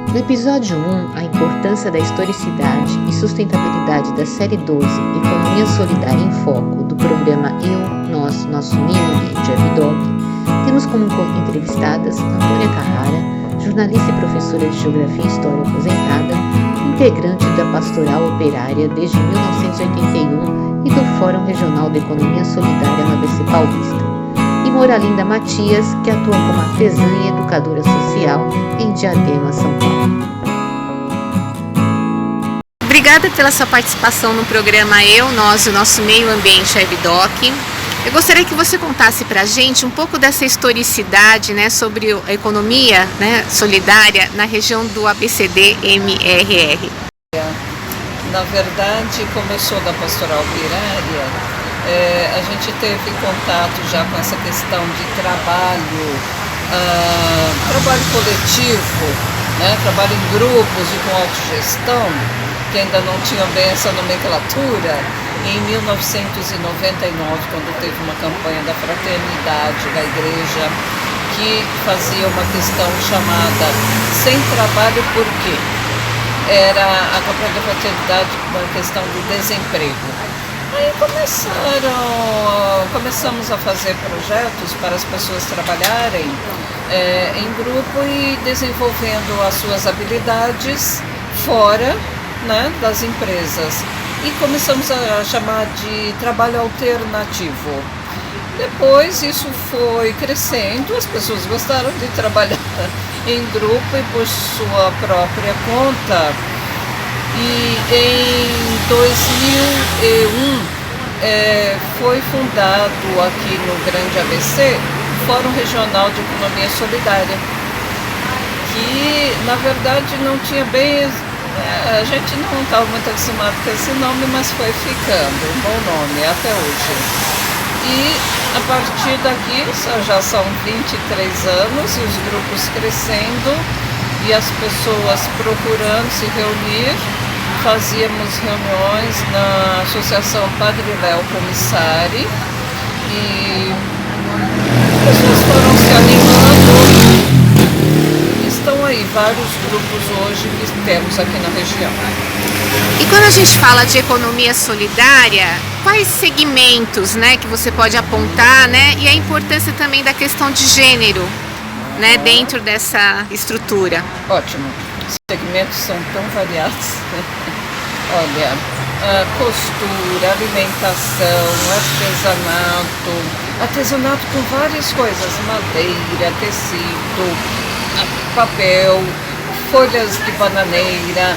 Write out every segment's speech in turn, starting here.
No episódio 1, a importância da historicidade e sustentabilidade da série 12, Economia Solidária em Foco, do programa Eu, Nós, Nosso Meio Ambiente, EBDOC, temos como entrevistadas Antônia Carrara, jornalista e professora de Geografia e História aposentada, integrante da Pastoral Operária desde 1981 e do Fórum Regional de Economia Solidária no ABC Paulista, e Moralinda Matias, que atua como artesã e educadora social em Diadema, São Paulo. Obrigada pela sua participação no programa Eu, Nós e o Nosso Meio Ambiente, EBDOC. Eu gostaria que você contasse para a gente um pouco dessa historicidade, sobre a economia, solidária na região do ABCD-MRR. Na verdade, começou da Pastoral Operária. A gente teve contato já com essa questão de trabalho coletivo, trabalho em grupos e com autogestão, que ainda não tinham bem essa nomenclatura. Em 1999, quando teve uma campanha da fraternidade da igreja, que fazia uma questão chamada Sem Trabalho Por Quê? Era a campanha da fraternidade, uma questão do desemprego. Aí começamos a fazer projetos para as pessoas trabalharem em grupo e desenvolvendo as suas habilidades fora, das empresas. E começamos a chamar de trabalho alternativo. Depois isso foi crescendo, as pessoas gostaram de trabalhar em grupo e por sua própria conta. E em 2001 foi fundado aqui no Grande ABC o Fórum Regional de Economia Solidária, que na verdade não tinha bem, a gente não estava muito acostumado com esse nome, mas foi ficando um bom nome até hoje. E a partir daqui já são 23 anos e os grupos crescendo e as pessoas procurando se reunir. Fazíamos reuniões na Associação Padre Léo Comissari e as pessoas foram se animando. Estão aí vários grupos hoje que temos aqui na região. E quando a gente fala de economia solidária, quais segmentos que você pode apontar, e a importância também da questão de gênero dentro dessa estrutura? Ótimo. Os segmentos são tão variados. Olha, costura, alimentação, artesanato com várias coisas, madeira, tecido, papel, folhas de bananeira,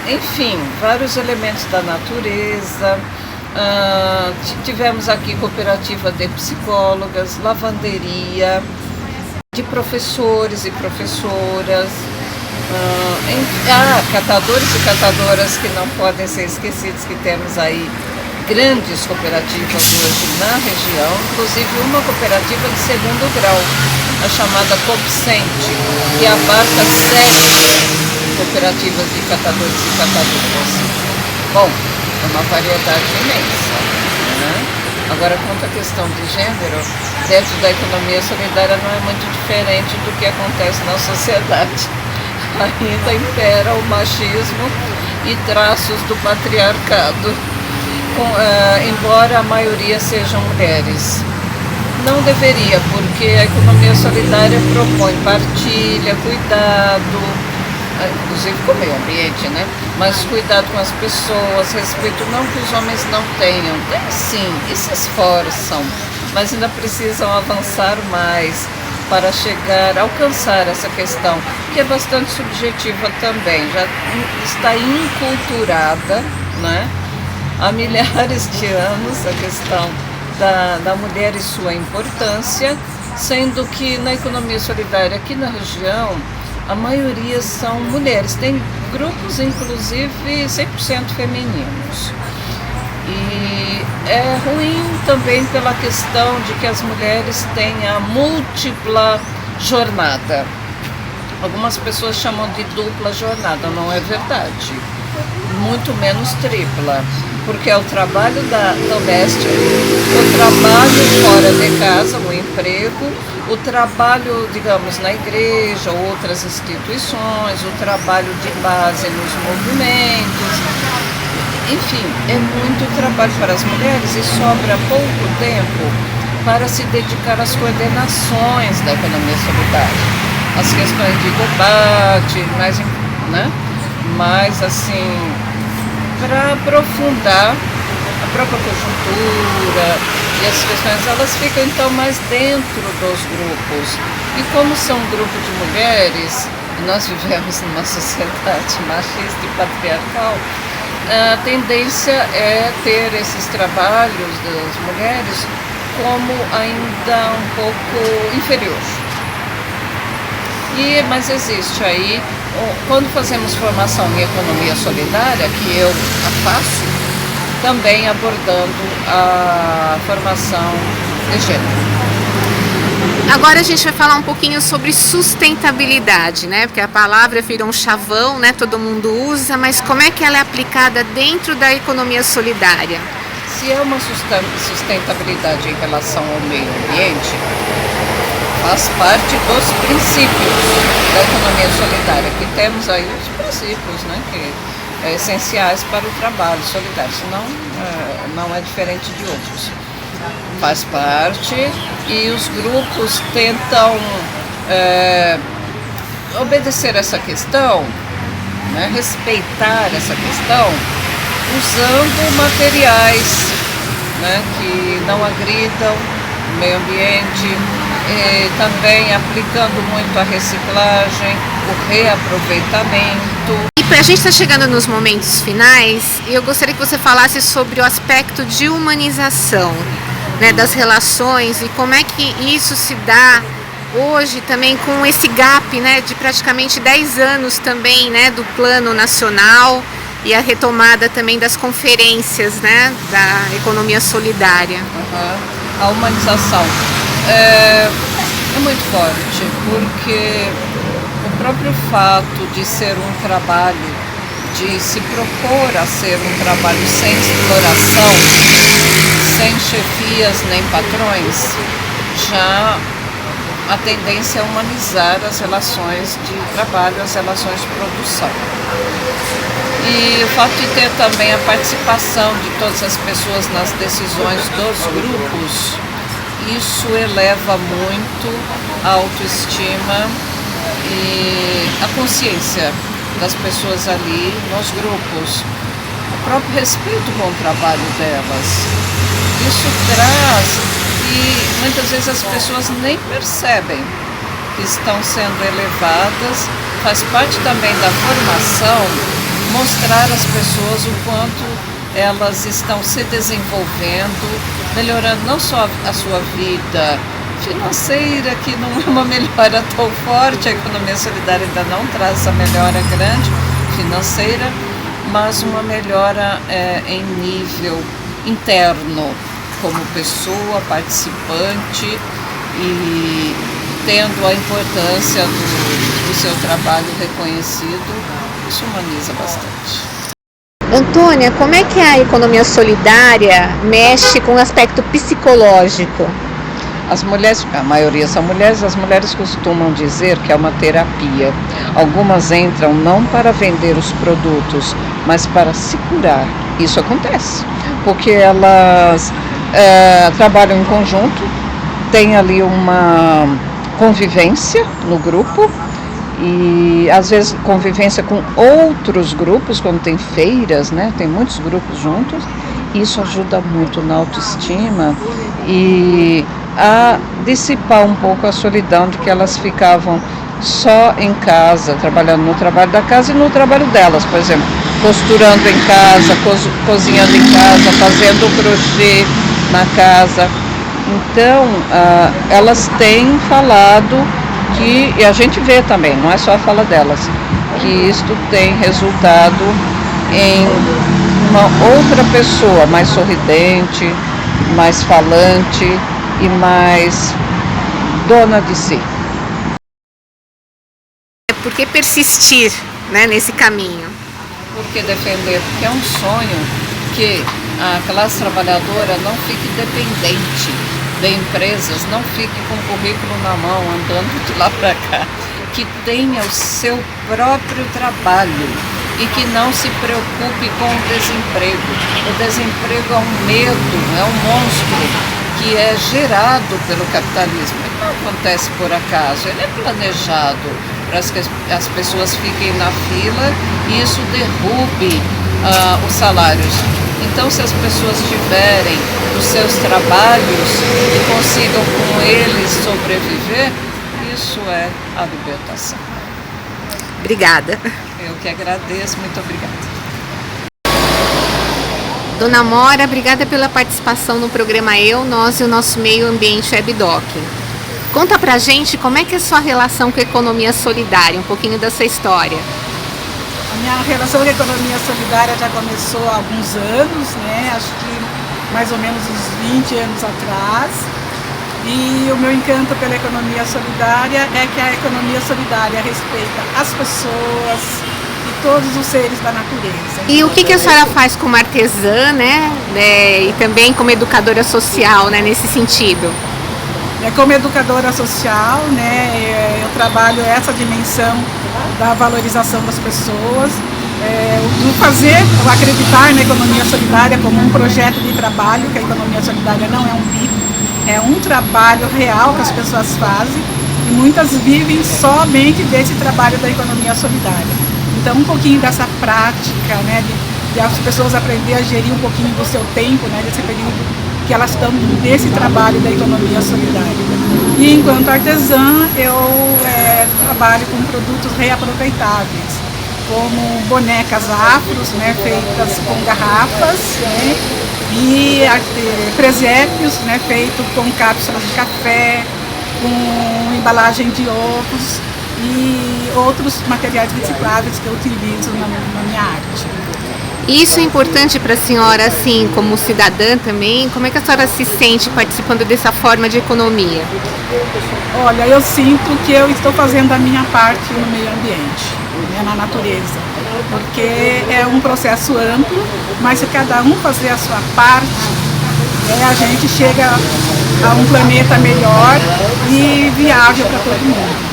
enfim, vários elementos da natureza. Tivemos aqui cooperativa de psicólogas, lavanderia, de professores e professoras, catadores e catadoras que não podem ser esquecidos, que temos aí grandes cooperativas hoje na região, inclusive uma cooperativa de segundo grau, a chamada Copcente, que abarca 7 cooperativas de catadores e catadoras. Bom, é uma variedade imensa. Agora, quanto à questão de gênero, dentro da economia solidária não é muito diferente do que acontece na sociedade. Ainda impera o machismo e traços do patriarcado, embora a maioria sejam mulheres. Não deveria, porque a economia solidária propõe partilha, cuidado, inclusive com o meio ambiente, mas cuidado com as pessoas, respeito não que os homens não tenham, tem sim, e se esforçam, mas ainda precisam avançar mais para alcançar essa questão, que é bastante subjetiva também, já está inculturada, há milhares de anos a questão da mulher e sua importância, sendo que na economia solidária aqui na região, a maioria são mulheres, tem grupos inclusive 100% femininos. E é ruim também pela questão de que as mulheres têm a múltipla jornada. Algumas pessoas chamam de dupla jornada, não é verdade. Muito menos tripla. porque é o trabalho doméstico, o trabalho fora de casa, o emprego, o trabalho, digamos, na igreja, outras instituições, o trabalho de base nos movimentos. Enfim, é muito trabalho para as mulheres e sobra pouco tempo para se dedicar às coordenações da economia solidária, as questões de debate, mais assim, para aprofundar a própria conjuntura e as questões, elas ficam então mais dentro dos grupos. E como são um grupo de mulheres, nós vivemos numa sociedade machista e patriarcal, a tendência é ter esses trabalhos das mulheres como ainda um pouco inferior. Mas existe aí, quando fazemos formação em economia solidária, que eu a faço, também abordando a formação de gênero. Agora a gente vai falar um pouquinho sobre sustentabilidade, né? Porque a palavra virou um chavão, né? Todo mundo usa, mas como é que ela é aplicada dentro da economia solidária? Se é uma sustentabilidade em relação ao meio ambiente, faz parte dos princípios da economia solidária, que temos aí os princípios, né, que essenciais para o trabalho solidário, senão não é diferente de outros. Faz parte e os grupos tentam obedecer essa questão, né, respeitar essa questão, usando materiais, né, que não agridam o meio ambiente, também aplicando muito a reciclagem, o reaproveitamento. E para a gente estar chegando nos momentos finais, eu gostaria que você falasse sobre o aspecto de humanização, né, das relações e como é que isso se dá hoje também com esse gap, né, de praticamente 10 anos também, né, do Plano Nacional e a retomada também das conferências, né, da economia solidária. A humanização é muito forte, porque o próprio fato de ser um trabalho, de se propor a ser um trabalho sem exploração, sem chefias nem patrões, já a tendência é humanizar as relações de trabalho, as relações de produção. E o fato de ter também a participação de todas as pessoas nas decisões dos grupos, isso eleva muito a autoestima e a consciência das pessoas ali nos grupos, o próprio respeito com o trabalho delas. Isso traz, e muitas vezes as pessoas nem percebem que estão sendo elevadas, faz parte também da formação, mostrar às pessoas o quanto elas estão se desenvolvendo, melhorando não só a sua vida financeira, que não é uma melhora tão forte, a economia solidária ainda não traz essa melhora grande financeira, mas uma melhora em nível interno, como pessoa participante e tendo a importância do seu trabalho reconhecido, isso humaniza bastante. Antônia, como é que a economia solidária mexe com o aspecto psicológico? As mulheres, a maioria são mulheres, as mulheres costumam dizer que é uma terapia. Algumas entram não para vender os produtos, mas para se curar. Isso acontece, porque elas trabalham em conjunto, tem ali uma convivência no grupo, e às vezes convivência com outros grupos, quando tem feiras, né? Tem muitos grupos juntos, isso ajuda muito na autoestima e a dissipar um pouco a solidão de que elas ficavam só em casa, trabalhando no trabalho da casa e no trabalho delas, por exemplo, costurando em casa, cozinhando em casa, fazendo crochê na casa. Então, elas têm falado que, e a gente vê também, não é só a fala delas, que isto tem resultado em uma outra pessoa mais sorridente, mais falante e mais dona de si. Por que persistir, né, nesse caminho? Por que defender? Porque é um sonho que a classe trabalhadora não fique dependente de empresas, não fique com o currículo na mão, andando de lá para cá, que tenha o seu próprio trabalho e que não se preocupe com o desemprego. O desemprego é um medo, é um monstro que é gerado pelo capitalismo. Ele não acontece por acaso, ele é planejado para que as pessoas fiquem na fila e isso derrube os salários. Então, se as pessoas tiverem os seus trabalhos e consigam com eles sobreviver, isso é a libertação. Obrigada. Eu que agradeço, muito obrigada. Dona Mora, obrigada pela participação no programa Eu, Nós e o Nosso Meio Ambiente WebDoc. Conta pra gente como é que é a sua relação com a economia solidária, um pouquinho da sua história. A minha relação com a economia solidária já começou há alguns anos, né? Acho que mais ou menos uns 20 anos atrás. E o meu encanto pela economia solidária é que a economia solidária respeita as pessoas e todos os seres da natureza. E o que a senhora faz como artesã, né? E também como educadora social, né? Nesse sentido? Como educadora social, né? Eu trabalho essa dimensão da valorização das pessoas, o acreditar na economia solidária como um projeto de trabalho, que a economia solidária não é um bico, é um trabalho real que as pessoas fazem e muitas vivem somente desse trabalho da economia solidária. Então, um pouquinho dessa prática, né, de as pessoas aprenderem a gerir um pouquinho do seu tempo, né, desse período que elas estão nesse trabalho da economia solidária. E enquanto artesã, eu trabalho com produtos reaproveitáveis, como bonecas afros, né, feitas com garrafas, né, e presépios, né, feitos com cápsulas de café, com embalagem de ovos e outros materiais recicláveis que eu utilizo na minha arte. Isso é importante para a senhora, assim, como cidadã também? Como é que a senhora se sente participando dessa forma de economia? Olha, eu sinto que eu estou fazendo a minha parte no meio ambiente, né, na natureza, porque é um processo amplo, mas se cada um fazer a sua parte, a gente chega a um planeta melhor e viável para todo mundo.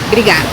Obrigada.